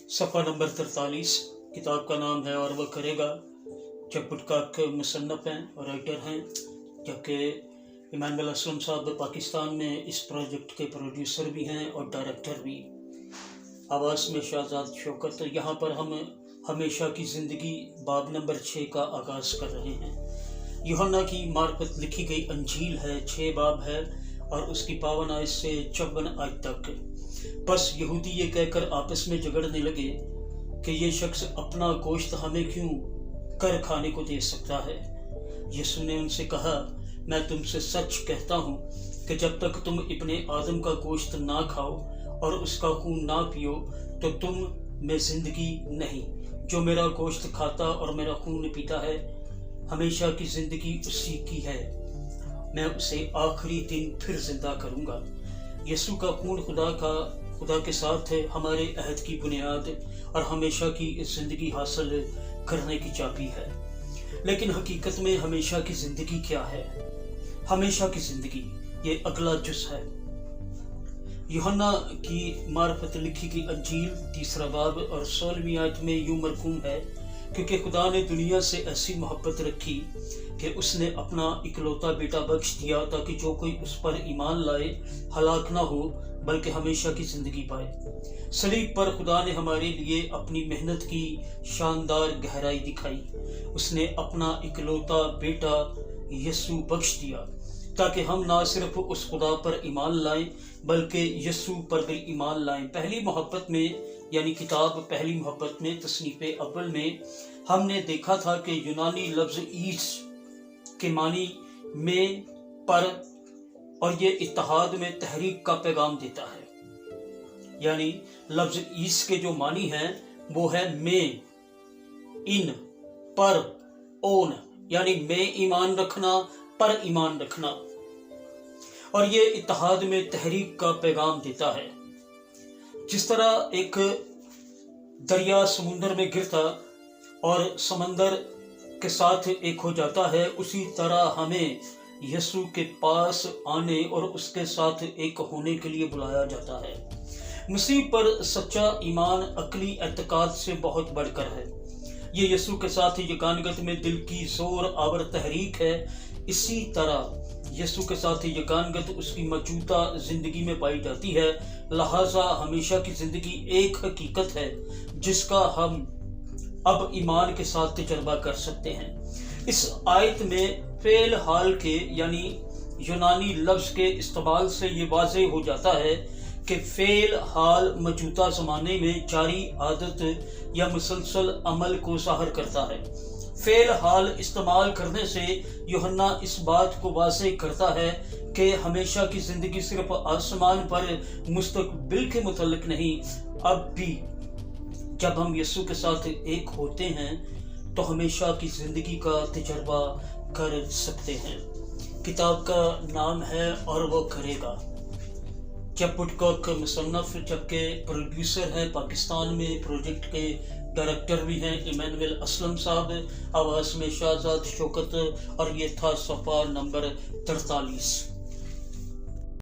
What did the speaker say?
صفحہ نمبر 43 کتاب کا نام ہے اور وہ کرے گا۔ چپٹ کا مصنف ہیں اور رائٹر ہیں، جبکہ ایمانویل اسلم صاحب پاکستان میں اس پروجیکٹ کے پروڈیوسر بھی ہیں اور ڈائریکٹر بھی۔ آواز میں شہزاد شوکت۔ یہاں پر ہم ہمیشہ کی زندگی باب نمبر 6 کا آغاز کر رہے ہیں۔ یوحنا کی معرفت لکھی گئی انجیل ہے، 6 باب ہے اور اس کی 52 آیت سے 54 آیت تک۔ بس یہودی یہ کہہ کر آپس میں جھگڑنے لگے کہ یہ شخص اپنا گوشت ہمیں کیوں کر کھانے کو دے سکتا ہے۔ یسوع نے ان سے کہا، میں تم سے سچ کہتا ہوں کہ جب تک تم ابن آدم کا گوشت نہ کھاؤ اور اس کا خون نہ پیو تو تم میں زندگی نہیں۔ جو میرا گوشت کھاتا اور میرا خون پیتا ہے ہمیشہ کی زندگی اسی کی ہے، میں اسے آخری دن پھر زندہ کروں گا۔ یسوع کا خون خدا کے ساتھ ہے، ہمارے عہد کی بنیاد اور ہمیشہ کی زندگی حاصل کرنے کی چابی ہے۔ لیکن حقیقت میں ہمیشہ کی زندگی کیا ہے؟ ہمیشہ کی زندگی یہ اگلا جز ہے۔ یوحنا کی معرفت لکھی گئی انجیل 3 باب اور 16 آیت میں یوں مرقوم ہے، کیونکہ خدا نے دنیا سے ایسی محبت رکھی کہ اس نے اپنا اکلوتا بیٹا بخش دیا تاکہ جو کوئی اس پر ایمان لائے ہلاک نہ ہو بلکہ ہمیشہ کی زندگی پائے۔ صلیب پر خدا نے ہمارے لیے اپنی محنت کی شاندار گہرائی دکھائی۔ اس نے اپنا اکلوتا بیٹا یسوع بخش دیا تاکہ ہم نہ صرف اس خدا پر ایمان لائیں بلکہ یسوع پر بھی ایمان لائیں۔ پہلی محبت میں یعنی کتاب پہلی محبت میں تصنیف اول میں ہم نے دیکھا تھا کہ یونانی لفظ ایس کے معنی میں، پر اور یہ اتحاد میں تحریک کا پیغام دیتا ہے۔ یعنی لفظ ایس کے جو معنی ہیں وہ ہے میں، ان، پر، اون، یعنی میں ایمان رکھنا، پر ایمان رکھنا، اور یہ اتحاد میں تحریک کا پیغام دیتا ہے۔ جس طرح ایک دریا سمندر میں گرتا اور سمندر کے ساتھ ایک ہو جاتا ہے، اسی طرح ہمیں یسوع کے پاس آنے اور اس کے ساتھ ایک ہونے کے لیے بلایا جاتا ہے۔ مسیح پر سچا ایمان عقلی اعتقاد سے بہت بڑھ کر ہے۔ یہ یسوع کے ساتھ یگانگت میں دل کی زور آور تحریک ہے۔ اسی طرح یسوع کے ساتھ یگانگت اس کی موجودہ زندگی میں پائی جاتی ہے، لہذا ہمیشہ کی زندگی ایک حقیقت ہے جس کا ہم اب ایمان کے ساتھ تجربہ کر سکتے ہیں۔ اس آیت میں فعل حال کے یعنی یونانی لفظ کے استعمال سے یہ واضح ہو جاتا ہے کہ فعل حال موجودہ زمانے میں جاری عادت یا مسلسل عمل کو ظاہر کرتا ہے۔ فعل حال استعمال کرنے سے یوحنا اس بات کو واضح کرتا ہے کہ ہمیشہ کی زندگی صرف آسمان پر مستقبل کے متعلق نہیں، اب بھی جب ہم یسوع کے ساتھ ایک ہوتے ہیں تو ہمیشہ کی زندگی کا تجربہ کر سکتے ہیں۔ کتاب کا نام ہے اور وہ کرے گا۔ چپٹ کا مصنف جبکہ پروڈیوسر ہے پاکستان میں، پروجیکٹ کے ڈائریکٹر بھی ہیں ایمانویل اسلم صاحب۔ آواز میں شہزاد شوکت اور یہ تھا صفحہ نمبر 43۔